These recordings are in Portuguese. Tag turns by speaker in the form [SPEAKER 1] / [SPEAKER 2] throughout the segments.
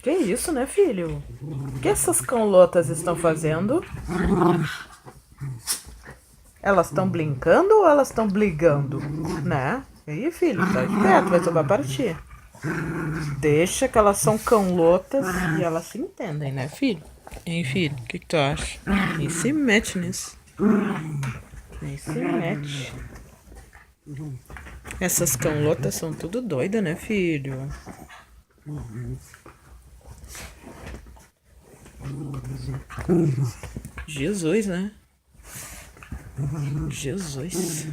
[SPEAKER 1] Que isso, né, filho? O que essas cãolotas estão fazendo? Elas estão blinkando ou elas estão brigando? Né? E aí, filho, tá esperto, vai sobrar para ti. Deixa que elas são cãolotas e elas se entendem, né, filho? Hein, filho? O que tu acha? Nem se mete nisso. Nem se mete. Essas cãolotas são tudo doidas, né, filho? Jesus, né? Jesus.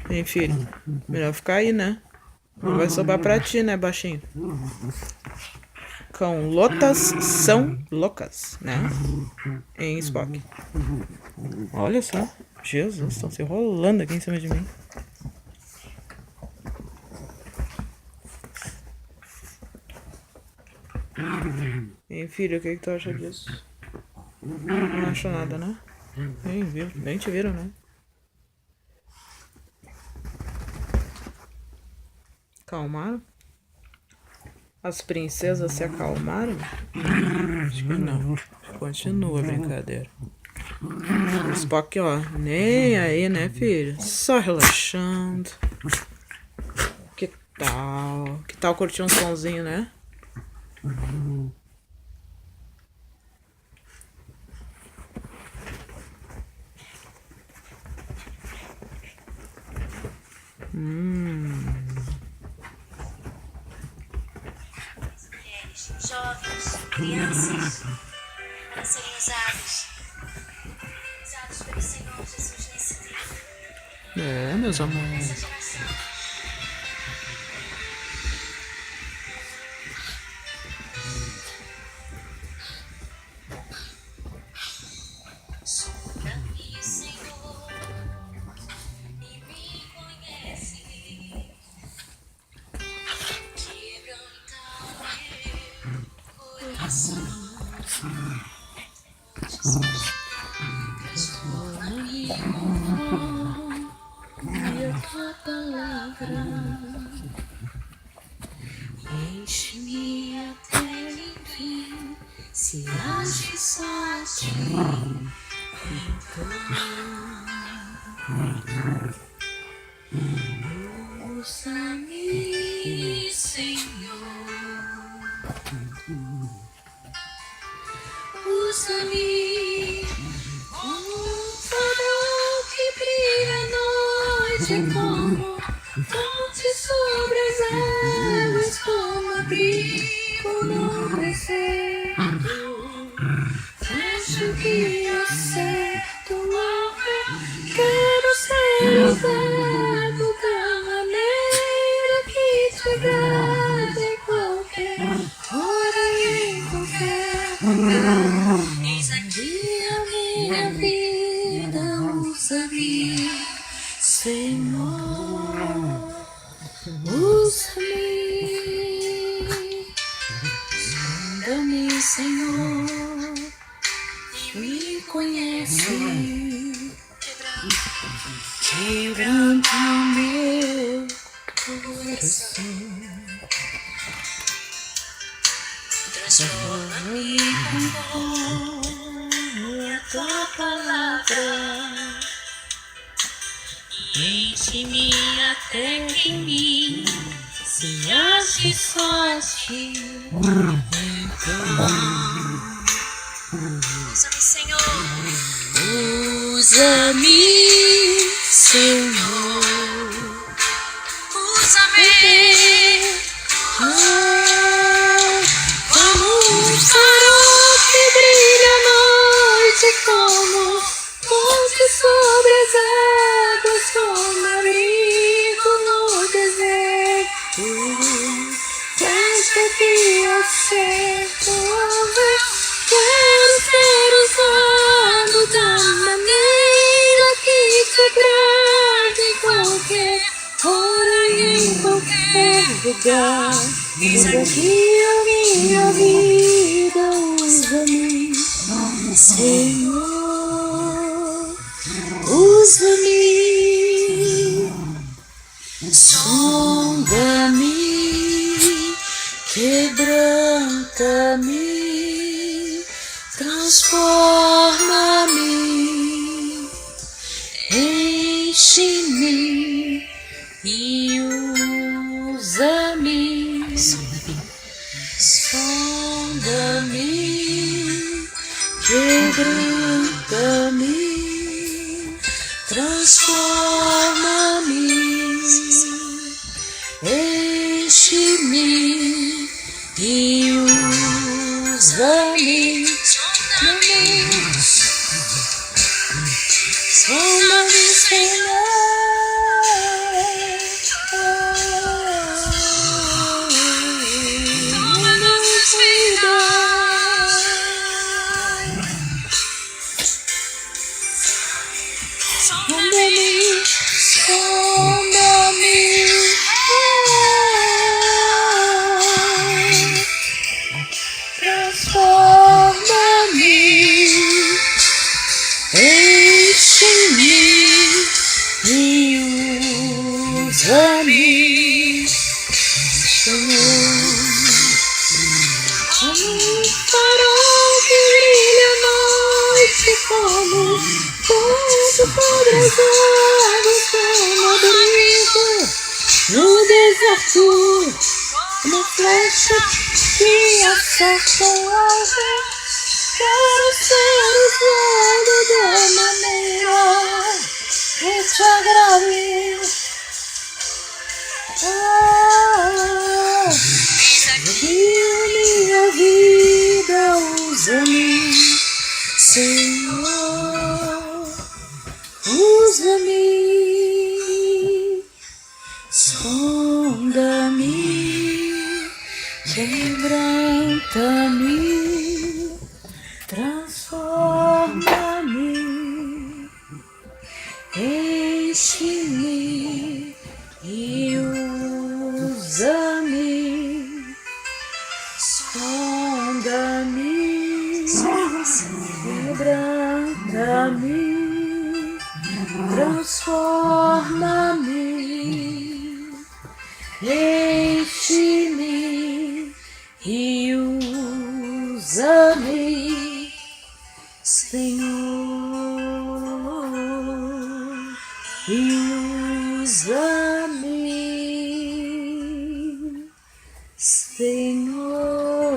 [SPEAKER 1] Hein, filho? Melhor ficar aí, né? Não vai sobrar pra ti, né, baixinho? Cãolotas são loucas, né? Em Spock. Olha só. Jesus, estão se enrolando aqui em cima de mim. Hein, filho, o que tu acha disso? Não acho nada, né? Nem te viram, né? Calmaram? As princesas se acalmaram? Acho que não. Continua a brincadeira. O Spock, ó, nem aí, né, filho? Só relaxando. Que tal? Que tal curtir um sonzinho, né?
[SPEAKER 2] Jovens, crianças, para serem usados pelo Senhor Jesus nesse dia.
[SPEAKER 1] É, meus amores.
[SPEAKER 2] Essa geração. Sonda-me, Senhor, e me conhece. Quebranta meu coração. Transforma-me e a tua palavra enche-me até enfim. Se ache só a ti, então usa-me, Senhor. Usa-me como um farol que brilha à noite, como fonte sobre as águas, como abrigo no deserto. Acho que acerto ao ver. Quero ser usado da maneira que te agrada em qualquer hora e em qualquer lugar. Eis aqui a minha vida, usa-me, Senhor, usa-me. Sonda-me, Senhor, e me conhece. Quebranta meu coração. Transforma-me conforme a tua palavra. Enche-me até que em mim se ache só a ti. Então Usa-me, Senhor, usa-me. Como um farol que brilha à noite, como ponte sobre as águas, como abrigo no deserto. Basta que eu cerco, quero ser usado da maneira que te agrada, em qualquer hora e em qualquer lugar. Usa aqui a minha vida, usa-me, Senhor, usa-me, sonda-me, quebranta-me, transforma-me, enche-me e usa-me, sonda-me, quebranta-me, transforma-me, enche-me e usa-me, sonda-me, Senhor. Sonda-me, sonda-me, transforma-me, enche-me e usa-me, Senhor. Como um farol que brilha à noite, como ponto sobre as águas, como abrigo no deserto, uma flecha que acerta o alvo. Quero ser usado da maneira que te agrade. Minha vida, usa-me, Senhor, usa-me, sonda-me, quebranta-me, transforma-me, enche-me e usa-me, sonda-me, quebranta-me, transforma-me, enche-me e usa-me, Senhor, e usa-me, Senhor.